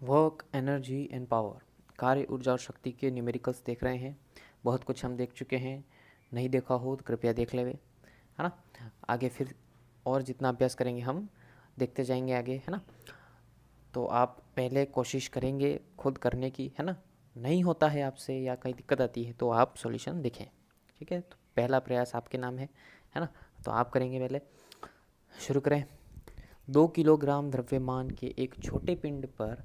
Work, energy and power, कार्य, ऊर्जा और शक्ति के न्यूमेरिकल्स देख रहे हैं। बहुत कुछ हम देख चुके हैं, नहीं देखा हो तो कृपया देख लेवे, है ना। आगे फिर और जितना अभ्यास करेंगे हम देखते जाएंगे आगे, है ना। तो आप पहले कोशिश करेंगे खुद करने की, है ना। नहीं होता है आपसे या कहीं दिक्कत आती है तो आप सॉल्यूशन देखें, ठीक है। तो पहला प्रयास आपके नाम है ना। तो आप करेंगे, पहले शुरू करें। 2 किलोग्राम द्रव्यमान के एक छोटे पिंड पर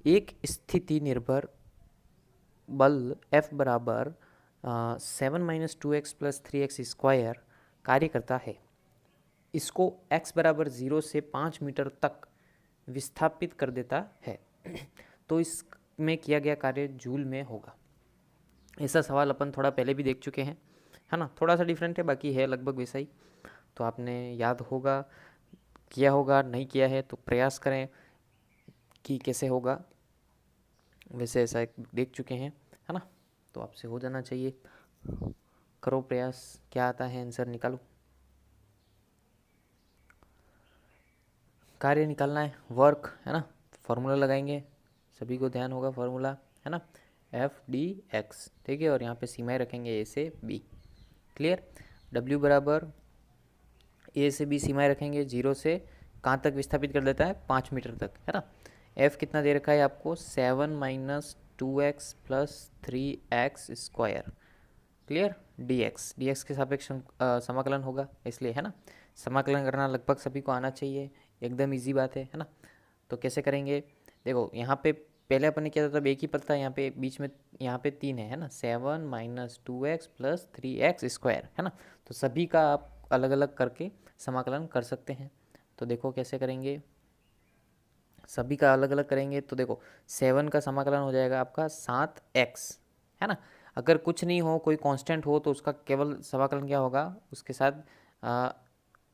एक स्थिति निर्भर बल F बराबर 7 - 2x + 3x² कार्य करता है। इसको x बराबर 0 से 5 मीटर तक विस्थापित कर देता है। तो इसमें किया गया कार्य जूल में होगा। ऐसा सवाल अपन थोड़ा पहले भी देख चुके हैं, है ना। थोड़ा सा डिफरेंट है, बाकी है लगभग वैसा ही। तो आपने याद होगा, किया होगा, नहीं किया है तो प्रयास करें कि कैसे होगा। वैसे ऐसा एक देख चुके हैं, है ना। तो आपसे हो जाना चाहिए। करो प्रयास, क्या आता है आंसर निकालो। कार्य निकालना है, वर्क, है ना। फॉर्मूला लगाएंगे, सभी को ध्यान होगा फॉर्मूला, है ना। F/d(x), ठीक है। और यहाँ पे सीमाएं रखेंगे A से B, क्लियर। W बराबर A से B सीमाएं रखेंगे, 0 से कहाँ तक विस्थापित कर देता है, 5 मीटर तक, है ना। F कितना दे रखा है आपको, 7 - 2x + 3x², क्लियर। dx के सापेक्ष समाकलन होगा इसलिए, है ना। समाकलन करना लगभग सभी को आना चाहिए, एकदम इजी बात है ना। तो कैसे करेंगे, देखो यहाँ पे पहले अपन ने किया था तब एक ही पद था, यहाँ पे बीच में यहाँ पे 3 है ना। 7 - 2x + 3x², है ना। तो सभी का आप अलग अलग करके समाकलन कर सकते हैं। तो देखो कैसे करेंगे, सभी का अलग अलग करेंगे तो देखो 7 का समाकलन हो जाएगा आपका 7x, है ना। अगर कुछ नहीं हो, कोई कांस्टेंट हो तो उसका केवल समाकलन क्या होगा उसके साथ,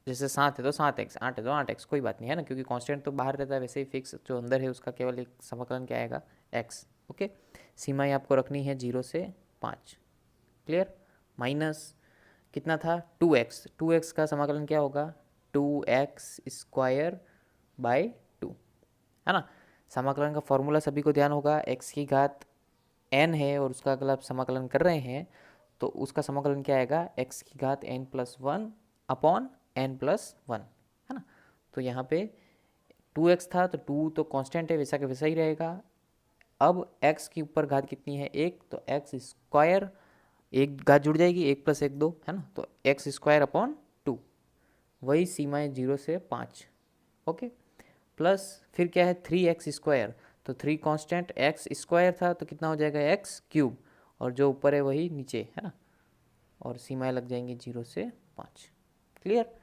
जैसे 7 है तो 7x, 8 है तो 8x, कोई बात नहीं, है ना। क्योंकि कांस्टेंट तो बाहर रहता है, वैसे ही फिक्स जो अंदर है उसका केवल एक समाकलन क्या आएगा, x, ओके। सीमाएं आपको रखनी है 0 से 5, क्लियर। माइनस कितना था, 2x का समाकलन क्या होगा, 2x² / 2, है ना। समाकलन का फॉर्मूला सभी को ध्यान होगा, x की घात n है और उसका अगर आप समाकलन कर रहे हैं तो उसका समाकलन क्या आएगा, x की घात n+1/n+1, है ना। तो यहाँ पे 2x था तो 2 तो कांस्टेंट है, वैसा का वैसा ही रहेगा। अब x के ऊपर घात कितनी है, 1, तो x², एक घात जुड़ जाएगी, 1 + 1 2, है ना। तो x²/2, वही सीमाएं 0 से 5, ओके। प्लस फिर क्या है 3x², तो 3 कांस्टेंट, x² था तो कितना हो जाएगा x³, और जो ऊपर है वही नीचे, है ना। और सीमाएं लग जाएंगी 0 से 5, क्लियर।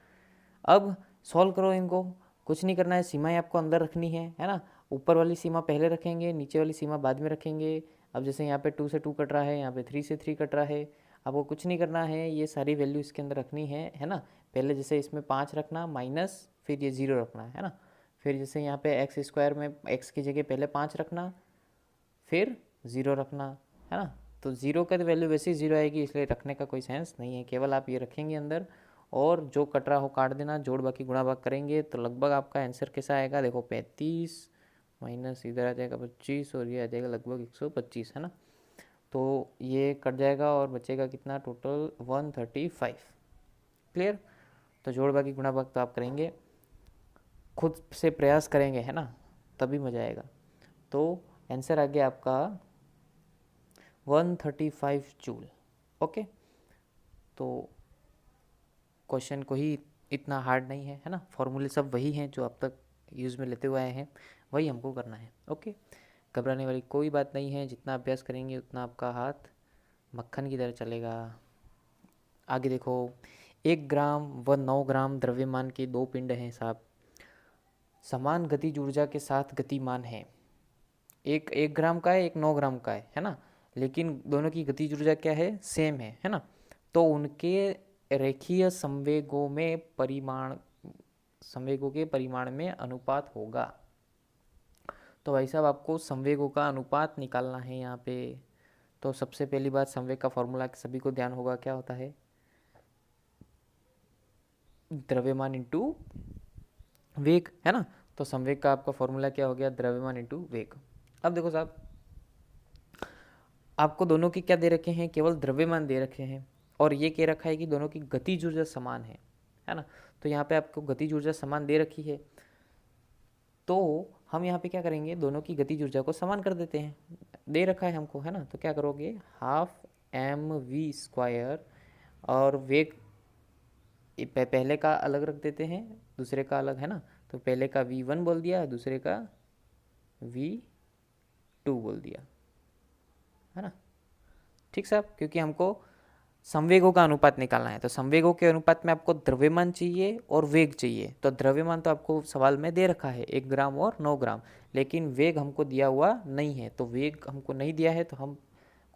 अब सॉल्व करो इनको, कुछ नहीं करना है, सीमाएं आपको अंदर रखनी है ना। ऊपर वाली सीमा पहले रखेंगे, नीचे वाली सीमा बाद में रखेंगे। अब जैसे यहाँ पे 2 से 2 कट रहा है, यहाँ पे 3 से 3 कट रहा है। आपको कुछ नहीं करना है, ये सारी वैल्यू इसके अंदर रखनी है ना। पहले जैसे इसमें 5 रखना, माइनस फिर ये 0 रखना है ना। फिर जैसे यहाँ पे x² में x की जगह पहले 5 रखना, फिर 0 रखना, है ना। तो 0 का तो वैल्यू वैसे ही 0 आएगी, इसलिए रखने का कोई सेंस नहीं है, केवल आप ये रखेंगे अंदर। और जो कट रहा हो काट देना, जोड़ बाकी गुणा भाग करेंगे तो लगभग आपका आंसर कैसा आएगा, देखो 35 माइनस इधर आ जाएगा 25 और ये आ जाएगा लगभग 125, है ना। तो ये कट जाएगा और बचेगा कितना, टोटल 135, क्लियर। तो जोड़ बाकी गुणा भाग तो आप करेंगे, खुद से प्रयास करेंगे, है ना, तभी मजा आएगा। तो आंसर आ गया आपका 135 जूल, ओके। तो क्वेश्चन को ही इतना हार्ड नहीं है ना। फॉर्मूले सब वही हैं जो अब तक यूज़ में लेते हुए आए हैं, वही हमको करना है, ओके। घबराने वाली कोई बात नहीं है, जितना अभ्यास करेंगे उतना आपका हाथ मक्खन की तरह चलेगा। आगे देखो, 1 ग्राम व 9 ग्राम द्रव्यमान के 2 पिंड हैं साहब, समान गतिज ऊर्जा के साथ गतिमान है। एक 1 ग्राम का है, एक 9 ग्राम का है ना। लेकिन दोनों की गतिज ऊर्जा क्या है, सेम है ना। तो उनके रेखीय संवेगों के परिमाण में अनुपात होगा। तो भाई साहब आपको संवेगों का अनुपात निकालना है यहाँ पे। तो सबसे पहली बात, संवेग का फॉर्मूला सभी को ध्यान होगा, क्या होता है, द्रव्यमान इंटू वेग, है ना। तो संवेग का आपका फॉर्मूला क्या हो गया, द्रव्यमान इंटू वेग, अब देखो साहब, आपको दोनों की क्या दे रखे हैं, केवल द्रव्यमान दे रखे हैं, और ये कह रखा है कि दोनों की गतिज ऊर्जा समान है ना। तो यहाँ पे आपको गतिज ऊर्जा समान दे रखी है, तो हम यहाँ पे क्या करेंगे, दोनों की गतिज ऊर्जा को समान कर देते हैं, दे रखा है हमको, है ना। तो क्या करोगे, हाफ एम वी स्क्वायर, और वेग पहले का अलग रख देते हैं, दूसरे का अलग, है ना। तो पहले का v1 बोल दिया, दूसरे का v2 बोल दिया, है ना। ठीक साहब, क्योंकि हमको संवेगों का अनुपात निकालना है, तो संवेगों के अनुपात में आपको द्रव्यमान चाहिए और वेग चाहिए। तो द्रव्यमान तो आपको सवाल में दे रखा है 1 ग्राम और 9 ग्राम, लेकिन वेग हमको दिया हुआ नहीं है। तो वेग हमको नहीं दिया है, तो हम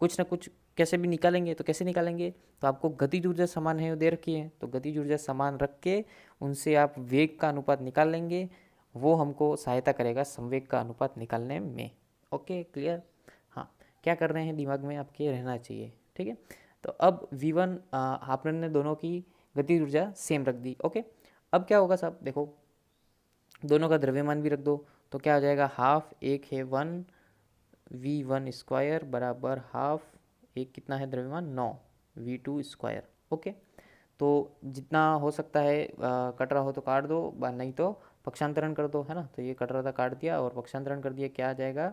कुछ ना कुछ कैसे भी निकालेंगे। तो कैसे निकालेंगे, तो आपको गतिज ऊर्जा समान है, वो दे रखी है, तो गतिज ऊर्जा समान रख के उनसे आप वेग का अनुपात निकाल लेंगे, वो हमको सहायता करेगा संवेग का अनुपात निकालने में। Okay, clear. हाँ, क्या कर रहे हैं दिमाग में आपके रहना चाहिए, ठीक है। तो अब v1 आपने दोनों की गतिज ऊर्जा सेम रख दी। ओके, अब क्या होगा साहब, देखो दोनों का द्रव्यमान भी रख दो, तो क्या हो जाएगा, हाफ, एक है 1 v1 स्क्वायर बराबर हाफ, एक कितना है द्रव्यमान 9 v2 स्क्वायर। ओके, तो जितना हो सकता है कट रहा हो तो काट दो, नहीं तो पक्षांतरण कर दो, है ना। तो ये कट रहा था, काट दिया, और पक्षांतरण कर दिया, क्या आ जाएगा,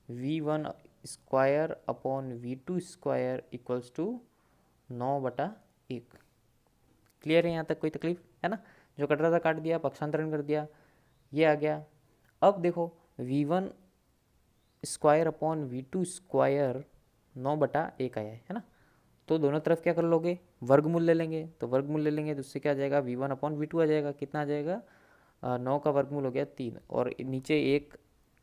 v1 square upon v2 square equals to 9/1। Clear है यहाँ तक, कोई तकलीफ है ना। जो कट रहा था काट दिया, पक्षांतरण कर दिया, ये आ गया। अब देखो v1 square upon v2 square 9/1 आया है ना। तो दोनों तरफ क्या कर लोगे, वर्गमूल ले लेंगे। तो वर्गमूल ले लेंगे तो उससे क्या आ जाएगा, v1 अपॉन v2 आ जाएगा। कितना आ जाएगा, 9 का वर्गमूल हो गया 3, और नीचे एक,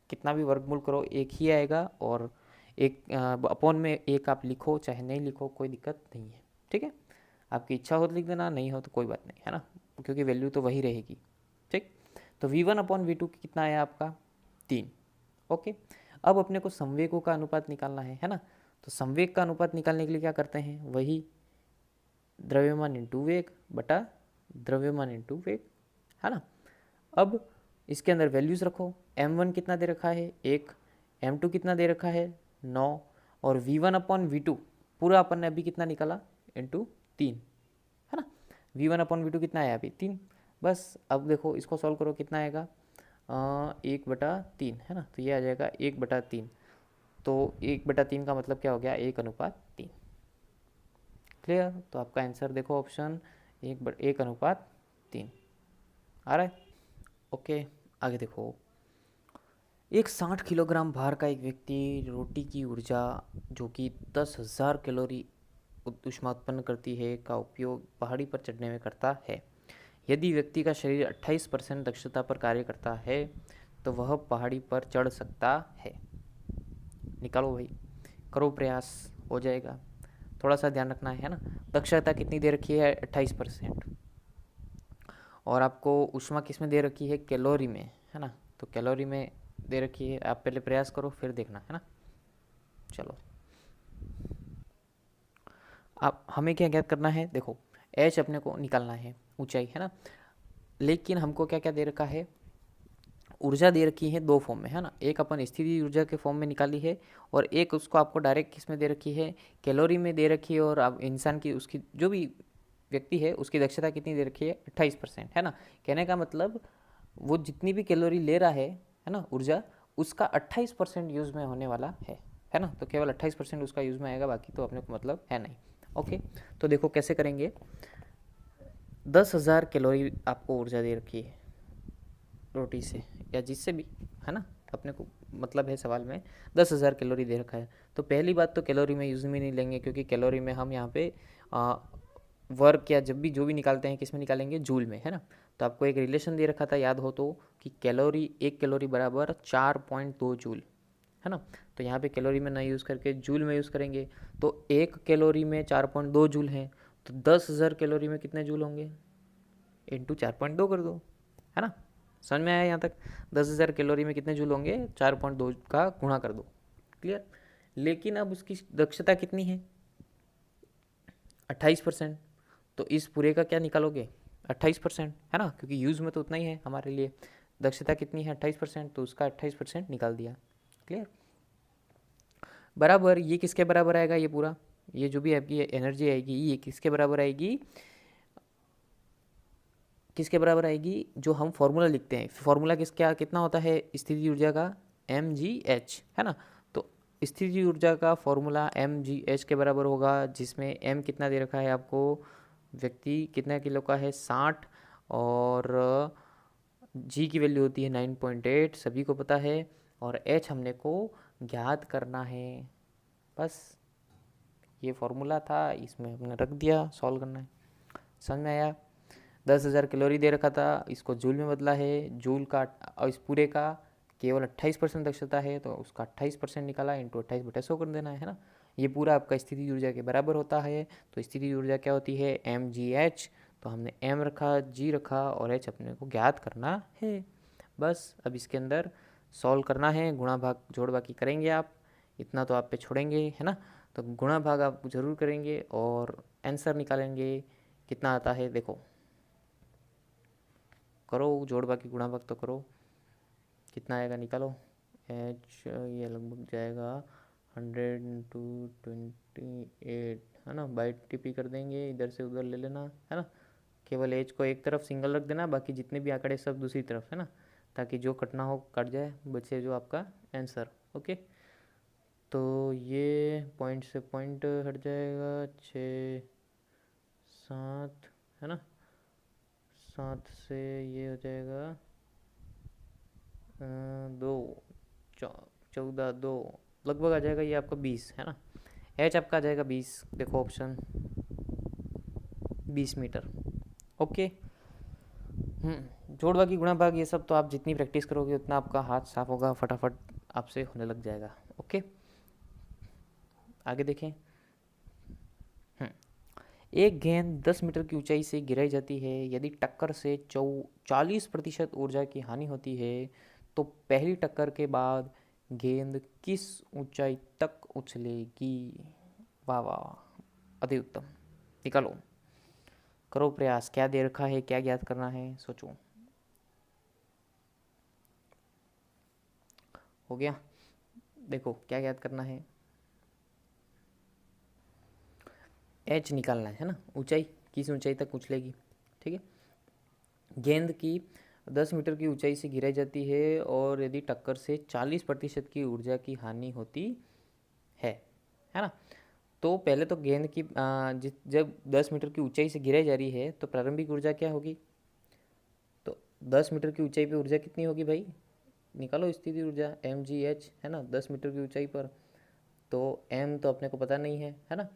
कितना भी वर्गमूल करो एक ही आएगा, और एक अपॉन में एक आप लिखो चाहे नहीं लिखो, कोई दिक्कत नहीं है, ठीक है। आपकी इच्छा हो तो लिख देना, नहीं हो तो कोई बात नहीं, है ना, क्योंकि वैल्यू तो वही रहेगी, ठीक। तो v1 अपॉन v2 कितना आया आपका, 3। ओके, अब अपने को संवेगों का अनुपात निकालना है ना। तो संवेग का अनुपात निकालने के लिए क्या करते हैं, वही द्रव्यमान इंटू वेग बटा द्रव्यमान इंटू वेग, है ना। अब इसके अंदर वैल्यूज रखो, m1 कितना दे रखा है 1, m2 कितना दे रखा है 9, और v1 अपॉन v2 पूरा अपन ने अभी कितना निकाला, इंटू 3, है ना। v1 अपॉन v2 कितना आया अभी 3। बस अब देखो इसको सॉल्व करो, कितना आएगा 1/3, है ना। तो ये आ जाएगा 1/3। तो 1/3 का मतलब क्या हो गया, 1:3। क्लियर। तो आपका आंसर देखो ऑप्शन 1:3 आ रहा है। ओके, आगे देखो, एक 60 किलोग्राम भार का एक व्यक्ति रोटी की ऊर्जा जो कि 10,000 कैलोरी ऊष्मा उत्पन्न करती है का उपयोग पहाड़ी पर चढ़ने में करता है। यदि व्यक्ति का शरीर 28% दक्षता पर कार्य करता है तो वह पहाड़ी पर चढ़ सकता है। निकालो भाई, करो प्रयास, हो जाएगा। थोड़ा सा ध्यान रखना है ना। दक्षता कितनी दे रखी है, 28%, और आपको ऊष्मा किस में दे रखी है, कैलोरी में, है ना। तो कैलोरी में दे रखी है, आप पहले प्रयास करो फिर देखना, है ना। चलो, आप हमें क्या ज्ञात करना है, देखो एच अपने को निकालना है, ऊंचाई, है ना। लेकिन हमको क्या क्या दे रखा है, ऊर्जा दे रखी है दो फॉर्म में, है ना। एक अपन स्थिति ऊर्जा के फॉर्म में निकाली है, और एक उसको आपको डायरेक्ट किस में दे रखी है, कैलोरी में दे रखी है। और अब इंसान की, उसकी जो भी व्यक्ति है उसकी दक्षता कितनी दे रखी है, 28%, है ना। कहने का मतलब वो जितनी भी कैलोरी ले रहा है ना ऊर्जा, उसका 28% यूज़ में होने वाला है ना। तो केवल 28% उसका यूज़ में आएगा, बाकी तो अपने को मतलब है नहीं। ओके, तो देखो कैसे करेंगे, 10,000 कैलोरी आपको ऊर्जा दे रखी है रोटी से या जिससे भी, है ना। अपने को मतलब है सवाल में 10,000 कैलोरी दे रखा है। तो पहली बात तो कैलोरी में यूज़ में नहीं लेंगे, क्योंकि कैलोरी में हम यहाँ पे वर्क या जब भी जो भी निकालते हैं किस में निकालेंगे, जूल में, है ना। तो आपको एक रिलेशन दे रखा था, याद हो तो, कि कैलोरी, 1 कैलोरी बराबर 4.2 जूल, है ना। तो यहाँ पे कैलोरी में ना यूज़ करके जूल में यूज़ करेंगे। तो 1 कैलोरी में 4.2 जूल है, तो 10,000 कैलोरी में कितने जूल होंगे, इंटू 4.2 कर दो, है ना। समझ में आया यहाँ तक, 10,000 कैलोरी में कितने जूल होंगे, 4.2 का गुणा कर दो। क्लियर। लेकिन अब उसकी दक्षता कितनी है, 28%। तो इस पूरे का क्या निकालोगे, 28%, है ना, क्योंकि यूज़ में तो उतना ही है हमारे लिए। दक्षता कितनी है, 28%, तो उसका 28% निकाल दिया। क्लियर। बराबर ये किसके बराबर आएगा, ये पूरा ये जो भी आपकी एनर्जी आएगी ये किसके बराबर आएगी, किसके बराबर आएगी, जो हम फॉर्मूला लिखते हैं, फॉर्मूला किसका कितना होता है स्थिति ऊर्जा का, mgh, है ना। तो स्थिति ऊर्जा का फॉर्मूला mgh के बराबर होगा, जिसमें m कितना दे रखा है आपको, व्यक्ति कितना किलो का है 60, और g की वैल्यू होती है 9.8, सभी को पता है, और h हमने को ज्ञात करना है। बस ये फॉर्मूला था, इसमें हमने रख दिया, सॉल्व करना है। समझ में आया। 10,000 कैलोरी दे रखा था, इसको जूल में बदला है, जूल का और इस पूरे का केवल 28% दक्षता है, तो उसका 28% निकाला, इंटू 28/100 कर देना है ना। ये पूरा आपका स्थिति ऊर्जा के बराबर होता है। तो स्थिति ऊर्जा क्या होती है, mgh, तो हमने m रखा, g रखा, और h अपने को ज्ञात करना है। बस अब इसके अंदर सॉल्व करना है, गुणा भाग जोड़ बाकी करेंगे आप, इतना तो आप पे छोड़ेंगे, है ना। तो गुणा भाग आप ज़रूर करेंगे और आंसर निकालेंगे, कितना आता है देखो, करो जोड़ बाकी गुणा भाग तो करो, कितना आएगा निकालो। एच ये लगभग जाएगा 100 × 28, है ना, बाई टीपी कर देंगे, इधर से उधर ले लेना, है ना। केवल एच को एक तरफ सिंगल रख देना, बाकी जितने भी आंकड़े सब दूसरी तरफ, है ना, ताकि जो कटना हो कट जाए, बचे जो आपका आंसर। ओके, तो ये पॉइंट से पॉइंट हट जाएगा, 6 7, है ना, 7 से ये हो जाएगा 2 14 2, लगभग आ जाएगा ये आपका 20, है ना। एच आपका आ जाएगा 20, देखो ऑप्शन 20 मीटर। ओके, जोड़ बाकी गुणा भाग ये सब तो आप जितनी प्रैक्टिस करोगे उतना आपका हाथ साफ होगा, फटाफट आपसे होने लग जाएगा। ओके, आगे देखें। एक गेंद 10 मीटर की ऊंचाई से गिराई जाती है, यदि टक्कर से 40% ऊर्जा की हानि होती है, तो पहली टक्कर के बाद गेंद किस ऊंचाई तक उछलेगी। वाह वाह, अति उत्तम, निकालो, करो प्रयास, क्या दे रखा है, क्या ज्ञात करना है, सोचो। हो गया, देखो क्या ज्ञात करना है, एच निकालना है ना, ऊंचाई किस ऊंचाई तक उछलेगी। ठीक है, गेंद की 10 मीटर की ऊंचाई से गिराई जाती है और यदि टक्कर से 40% की ऊर्जा की हानि होती है ना। तो पहले तो गेंद की जब 10 मीटर की ऊंचाई से गिराई जा रही है तो प्रारंभिक ऊर्जा क्या होगी, तो 10 मीटर की ऊंचाई पे ऊर्जा कितनी होगी भाई, निकालो स्थिति ऊर्जा mgh, है ना, 10 मीटर की ऊंचाई पर। तो m तो अपने को पता नहीं है ना,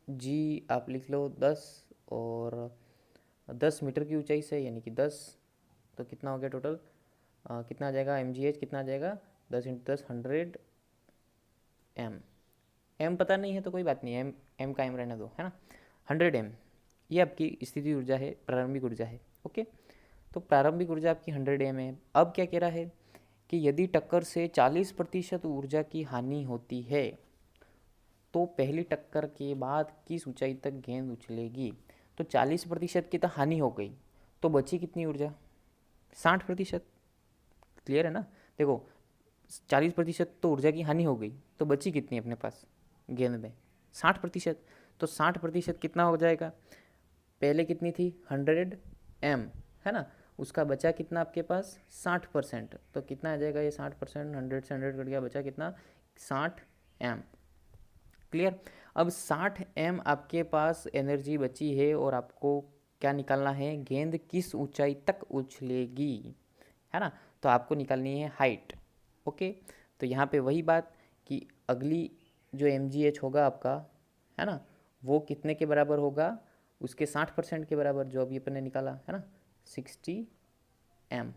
जी आप लिख लो 10, और 10 मीटर की ऊंचाई से यानी कि 10, तो कितना हो गया टोटल, कितना आ जाएगा mgh, कितना आ जाएगा 10 × 10 100 m। m पता नहीं है तो कोई बात नहीं, m का m रहने दो, है ना। 100 m ये आपकी स्थिति ऊर्जा है, प्रारंभिक ऊर्जा है। ओके, तो प्रारंभिक ऊर्जा आपकी 100 m है। अब क्या कह रहा है कि यदि टक्कर से 40% ऊर्जा की हानि होती है, तो पहली टक्कर के बाद किस ऊंचाई तक गेंद उछलेगी। तो 40% की तो हानि हो गई, तो बची कितनी ऊर्जा, 60%। क्लियर है ना, देखो 40% तो ऊर्जा की हानि हो गई, तो बची कितनी अपने पास गेंद में, 60%। तो 60% कितना हो जाएगा, पहले कितनी थी 100 m, है ना, उसका बचा कितना आपके पास 60%, तो कितना आ जाएगा ये 60%, 100 से 100 कट गया, बचा कितना 60 m। क्लियर, अब 60 m आपके पास एनर्जी बची है और आपको क्या निकालना है, गेंद किस ऊंचाई तक उछलेगी, है ना। तो आपको निकालनी है हाइट। ओके, तो यहाँ पे वही बात कि अगली जो mgh होगा आपका, है ना, वो कितने के बराबर होगा, उसके 60% के बराबर, जो अभी अपने निकाला है ना 60 m,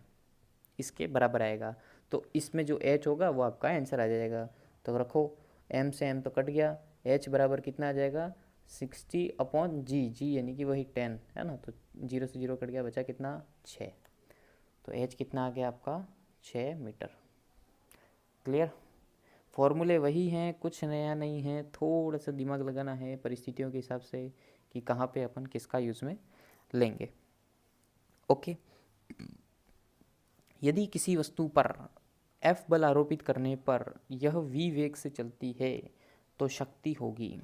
इसके बराबर आएगा। तो इसमें जो h होगा वो आपका आंसर आ जाएगा। तो रखो, m से m तो कट गया, h बराबर कितना आ जाएगा 60/g, g यानी कि वही 10, है ना, तो 0 से 0 कट गया, बचा कितना 6, तो h कितना आ गया आपका 6 मीटर। क्लियर, फॉर्मूले वही हैं, कुछ नया नहीं है, थोड़ा सा दिमाग लगाना है परिस्थितियों के हिसाब से कि कहाँ पे अपन किसका यूज़ में लेंगे। ओके, यदि किसी वस्तु पर F बल आरोपित करने पर यह V वेग से चलती है तो शक्ति होगी।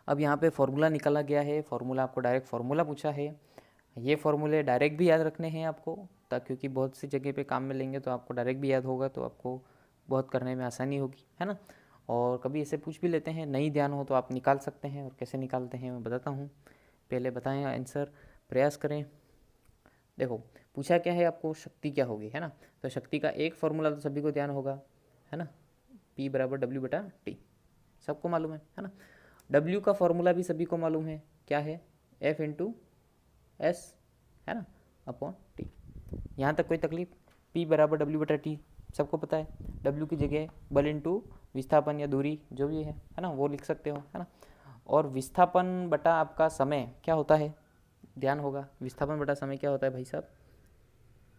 अब यहाँ पे फॉर्मूला निकाला गया है, फॉर्मूला आपको डायरेक्ट फॉर्मूला पूछा है। ये फॉर्मूले डायरेक्ट भी याद रखने हैं आपको, क्योंकि बहुत सी जगह पे काम में लेंगे तो आपको डायरेक्ट भी याद होगा, तो आपको बहुत करने में आसानी होगी, है ना। और कभी ऐसे पूछ भी लेते हैं, नहीं ध्यान हो तो आप निकाल सकते हैं, और कैसे निकालते हैं मैं बताता हूँ। पहले बताएं आंसर, प्रयास करें। देखो पूछा क्या है आपको, शक्ति क्या होगी, है ना। तो शक्ति का एक फॉर्मूला तो सभी को ध्यान होगा, है ना, P बराबर W बटा टी, सबको मालूम है ना। W का फॉर्मूला भी सभी को मालूम है, क्या है, F इंटू एस, है ना, अपॉन टी। यहाँ तक कोई तकलीफ। P बराबर W बटा टी सबको पता है। W की जगह बल इंटू विस्थापन या दूरी जो भी है ना, वो लिख सकते हो, है ना। और विस्थापन बटा आपका समय क्या होता है, ध्यान होगा, विस्थापन बटा समय क्या होता है भाई साहब,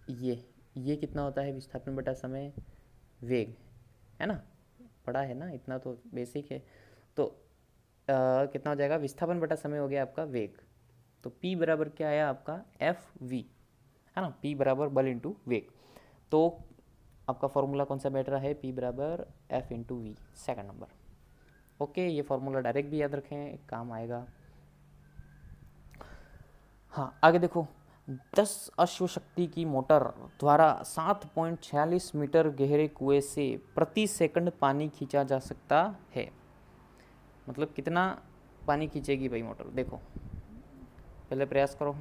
ये कितना होता है, विस्थापन बटा समय वेग, है ना, पढ़ा है ना, इतना तो बेसिक है। तो कितना हो जाएगा, विस्थापन बटा समय हो गया आपका वेग। तो P बराबर क्या आया आपका FV, है ना, P बराबर बल इंटू वेग। तो आपका फॉर्मूला कौन सा बैठ रहा है, P बराबर F into V, second number. Okay, ये फॉर्मूला डायरेक्ट भी याद रखें, काम आएगा। हाँ आगे देखो, 10 अश्व शक्ति की मोटर द्वारा 7.46 मीटर गहरे कुएं से प्रति सेकंड पानी खींचा जा सकता है। मतलब कितना पानी खींचेगी भाई मोटर, देखो पहले प्रयास करो।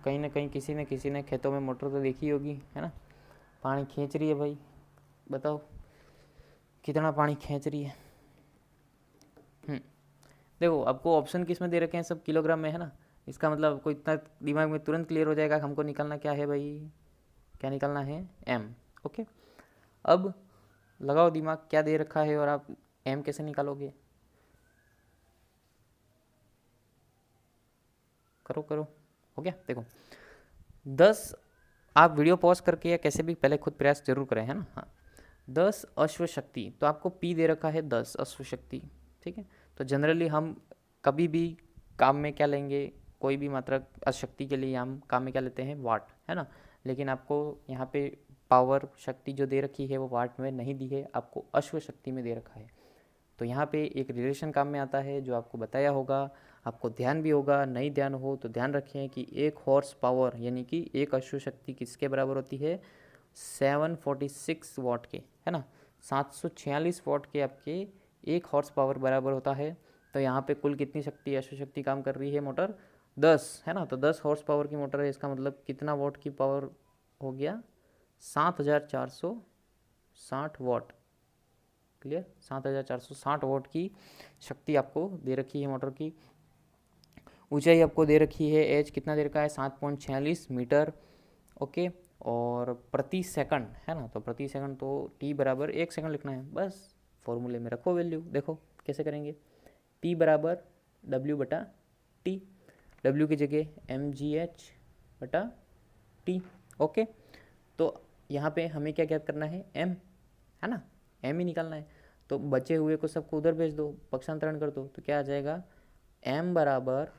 कहीं ना कहीं किसी ने खेतों में मोटर तो देखी होगी, है ना, पानी खींच रही है भाई, बताओ कितना पानी खींच रही है। देखो आपको ऑप्शन किस में दे रखे हैं, सब किलोग्राम में, है ना। इसका मतलब आपको इतना दिमाग में तुरंत क्लियर हो जाएगा, हमको निकालना क्या है भाई, क्या निकालना है, एम। ओके, अब लगाओ दिमाग, क्या दे रखा है और आप एम कैसे निकालोगे, करो करो, हो गया। देखो 10, आप वीडियो पॉज करके या कैसे भी पहले खुद प्रयास जरूर करें, है ना। हाँ 10 अश्व शक्ति, तो आपको पी दे रखा है 10 अश्व शक्ति, ठीक है। तो जनरली हम कभी भी काम में क्या लेंगे, कोई भी मात्रा अशक्ति के लिए हम काम में क्या लेते हैं, वाट, है ना। लेकिन आपको यहाँ पे पावर शक्ति जो दे रखी है वो वाट में नहीं दी है, आपको अश्व शक्ति में दे रखा है। तो यहाँ पे एक रिलेशन काम में आता है जो आपको बताया होगा, आपको ध्यान भी होगा, नहीं ध्यान हो तो ध्यान रखें कि एक हॉर्स पावर यानी कि एक अश्व शक्ति किसके बराबर होती है, 746 वाट के, है ना, 746 वाट के आपके एक हॉर्स पावर बराबर होता है। तो यहाँ पे कुल कितनी शक्ति, अश्व शक्ति काम कर रही है मोटर, 10, है ना। तो 10 हॉर्स पावर की मोटर है, इसका मतलब कितना वाट की पावर हो गया, 7460 वाट। क्लियर, 7460 वाट की शक्ति आपको दे रखी है मोटर की। ऊंचाई आपको दे रखी है, एच कितना दे रखा है, 7.46 मीटर। ओके, और प्रति सेकंड, है ना, तो प्रति सेकंड तो टी बराबर 1 सेकंड लिखना है बस। फॉर्मूले में रखो वैल्यू, देखो कैसे करेंगे, पी बराबर डब्ल्यू बटा टी, डब्ल्यू की जगह एम जी एच बटा टी। ओके, तो यहाँ पे हमें क्या ज्ञात करना है, एम, है ना, एम ही निकालना है। तो बचे हुए को सबको उधर भेज दो, पक्षांतरण कर दो, तो क्या आ जाएगा, एम बराबर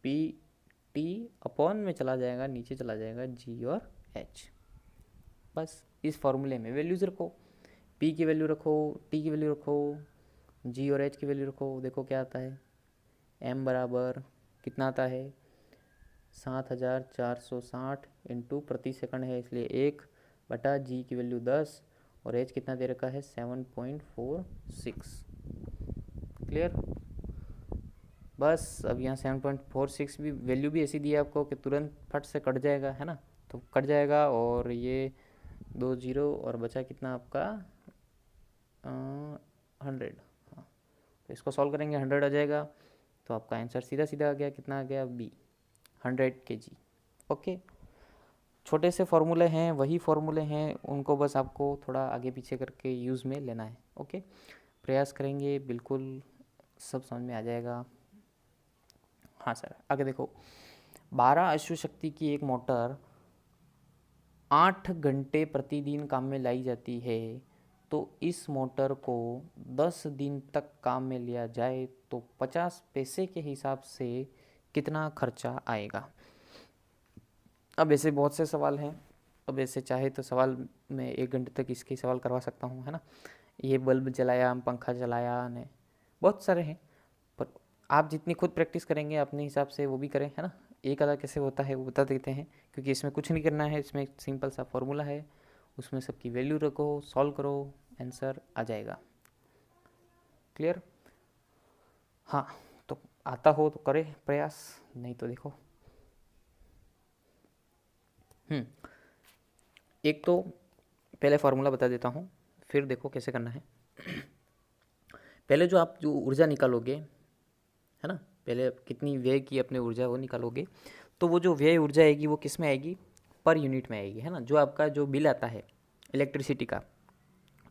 पी टी अपॉन में चला जाएगा, नीचे चला जाएगा जी और एच। बस इस फॉर्मूले में वैल्यूज रखो, पी की वैल्यू रखो, टी की वैल्यू रखो, जी और एच की वैल्यू रखो, देखो क्या आता है, एम बराबर कितना आता है, 7460 इंटू प्रति सेकंड है इसलिए 1 बटा जी की वैल्यू 10 और एच कितना दे रखा है 7.46। क्लियर, बस अब यहाँ 7.46 भी वैल्यू भी ऐसी दी है आपको कि तुरंत फट से कट जाएगा, है ना। तो कट जाएगा और ये 2 जीरो और बचा कितना आपका 100। हाँ, तो इसको सॉल्व करेंगे 100 आ जाएगा, तो आपका आंसर सीधा सीधा आ गया, कितना आ गया, बी, 100 kg। ओके, छोटे से फॉर्मूले हैं, वही फॉर्मूले हैं, उनको बस आपको थोड़ा आगे पीछे करके यूज़ में लेना है। ओके, प्रयास करेंगे, बिल्कुल सब समझ में आ जाएगा। हाँ सर, आगे देखो, 12 अश्व शक्ति की एक मोटर 8 घंटे प्रतिदिन काम में लाई जाती है, तो इस मोटर को 10 दिन तक काम में लिया जाए तो 50 पैसे के हिसाब से कितना खर्चा आएगा। अब ऐसे बहुत से सवाल हैं, अब ऐसे चाहे तो सवाल में 1 घंटे तक इसके सवाल करवा सकता हूँ, है ना। ये बल्ब जलाया, पंखा चलाया ने, बहुत सारे हैं। पर आप जितनी खुद प्रैक्टिस करेंगे अपने हिसाब से वो भी करें, है ना। एक आधा कैसे होता है वो बता देते हैं, क्योंकि इसमें कुछ नहीं करना है, इसमें एक सिंपल सा फॉर्मूला है, उसमें सबकी वैल्यू रखो, सॉल्व करो, आंसर आ जाएगा। क्लियर? हाँ, तो आता हो तो करे प्रयास, नहीं तो देखो। एक तो पहले फार्मूला बता देता हूँ, फिर देखो कैसे करना है। पहले जो आप जो ऊर्जा निकालोगे, है ना, पहले कितनी व्यय की अपने ऊर्जा वो निकालोगे, तो वो जो व्यय ऊर्जा आएगी वो किस में आएगी, पर यूनिट में आएगी, है ना। जो आपका जो बिल आता है इलेक्ट्रिसिटी का,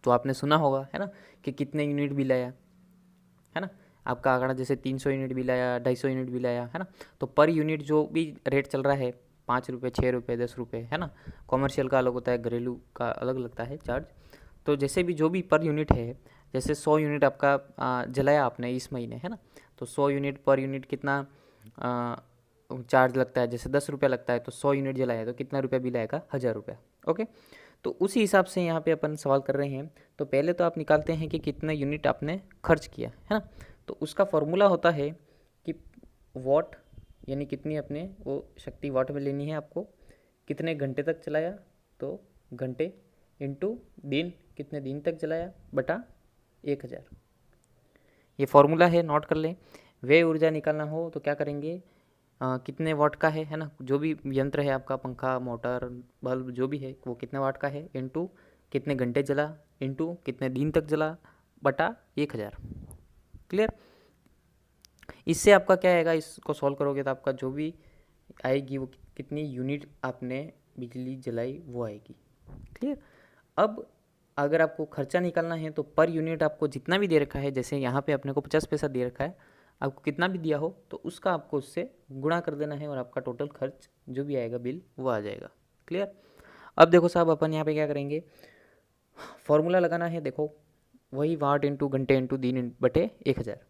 तो आपने सुना होगा, है ना, कि कितने यूनिट बिल आया, है ना। आपका आंकड़ा जैसे 300 यूनिट बिल आया, 250 यूनिट बिल आया, है ना। तो पर यूनिट जो भी रेट चल रहा है, 5 रुपये, 6 रुपये, 10 रुपये, है ना। कॉमर्शियल का अलग होता है, घरेलू का अलग लगता है चार्ज। तो जैसे भी जो भी पर यूनिट है, जैसे 100 यूनिट आपका जलाया आपने इस महीने, है ना, तो 100 यूनिट पर यूनिट कितना चार्ज लगता है, जैसे 10 रुपया लगता है, तो 100 यूनिट जलाया तो कितना रुपया बिल आएगा, 1000 रुपया। ओके, तो उसी हिसाब से यहाँ पे अपन सवाल कर रहे हैं। तो पहले तो आप निकालते हैं कि कितना यूनिट आपने खर्च किया, है ना। तो उसका फॉर्मूला होता है कि वॉट, यानी कितनी अपने वो शक्ति वाट में लेनी है आपको, कितने घंटे तक चलाया तो घंटे, इंटू दिन, कितने दिन तक चलाया, बटा 1000। ये फॉर्मूला है, नोट कर लें। व्यय ऊर्जा निकालना हो तो क्या करेंगे, कितने वाट का है ना, जो भी यंत्र है आपका, पंखा, मोटर, बल्ब, जो भी है वो कितने वाट का है, इंटू कितने घंटे जला, इंटू कितने दिन तक जला, बटा 1000। क्लियर? इससे आपका क्या आएगा, इसको सॉल्व करोगे तो आपका जो भी आएगी वो कितनी यूनिट आपने बिजली जलाई वो आएगी। क्लियर? अब अगर आपको खर्चा निकालना है तो पर यूनिट आपको जितना भी दे रखा है, जैसे यहाँ पे अपने को 50 पैसा दे रखा है, आपको कितना भी दिया हो तो उसका आपको उससे गुणा कर देना है और आपका टोटल खर्च जो भी आएगा बिल वो आ जाएगा। क्लियर? अब देखो साहब, अपन यहाँ पे क्या करेंगे, फॉर्मूला लगाना है। देखो वही वाट इंटू घंटे इंटू दिन बटे 1000।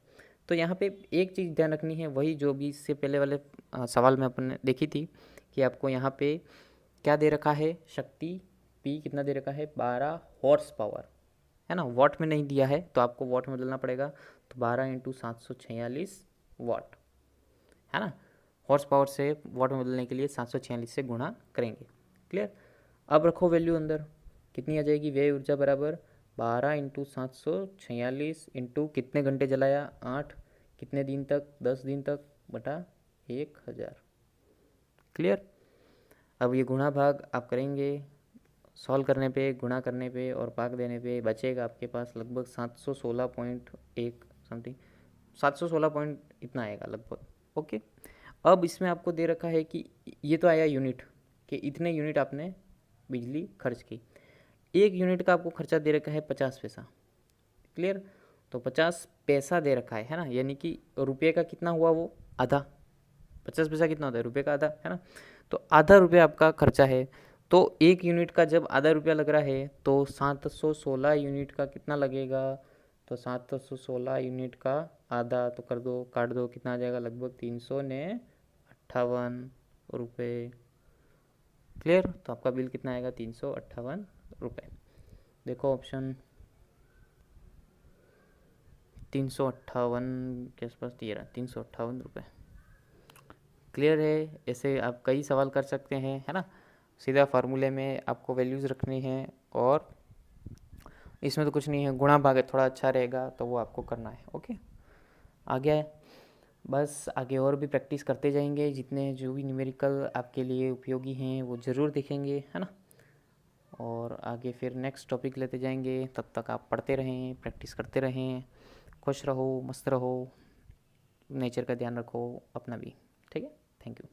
तो यहाँ पे एक चीज़ ध्यान रखनी है, वही जो भी इससे पहले वाले सवाल में अपन ने देखी थी, कि आपको यहाँ पे क्या दे रखा है, शक्ति पी कितना दे रखा है, 12 हॉर्स पावर, है ना। वॉट में नहीं दिया है तो आपको वॉट में बदलना पड़ेगा, तो 12 इंटू 746 वाट, है ना। हॉर्स पावर से वॉट में बदलने के लिए 746 से गुणा करेंगे। क्लियर? अब रखो वैल्यू अंदर, कितनी आ जाएगी, व्यय ऊर्जा बराबर 12 इंटू 746 इंटू कितने घंटे जलाया, 8, कितने दिन तक, 10 दिन तक, बटा 1000। क्लियर? अब ये गुणा भाग आप करेंगे, सॉल्व करने पे, गुणा करने पे और भाग देने पे बचेगा आपके पास लगभग 716.1 समथिंग, 716 पॉइंट इतना आएगा लगभग। ओके, अब इसमें आपको दे रखा है कि ये तो आया यूनिट, कि इतने यूनिट आपने बिजली खर्च की, एक यूनिट का आपको खर्चा दे रखा है 50 पैसा। क्लियर? तो 50 पैसा दे रखा है ना, यानी कि रुपये का कितना हुआ, वो आधा, 50 पैसा कितना होता है, रुपये का आधा, है ना। तो आधा रुपया आपका खर्चा है, तो एक यूनिट का जब आधा रुपया लग रहा है तो 716 यूनिट का कितना लगेगा, तो 716 यूनिट का आधा तो कर दो, काट दो, कितना आ जाएगा, लगभग 358 रुपये। क्लियर? तो आपका बिल कितना आएगा, 358 रुपये। देखो ऑप्शन 358 के आसपास दिए रहा, 358 रुपये। क्लियर है? ऐसे आप कई सवाल कर सकते हैं, है ना। सीधा फार्मूले में आपको वैल्यूज़ रखनी है, और इसमें तो कुछ नहीं है, गुणा भाग थोड़ा अच्छा रहेगा तो वो आपको करना है। ओके, आगे बस आगे और भी प्रैक्टिस करते जाएंगे, जितने जो भी न्यूमेरिकल आपके लिए उपयोगी हैं वो ज़रूर देखेंगे, है ना। और आगे फिर नेक्स्ट टॉपिक लेते जाएंगे, तब तक आप पढ़ते रहें, प्रैक्टिस करते रहें, खुश रहो, मस्त रहो, नेचर का ध्यान रखो, अपना भी। ठीक है, थैंक यू।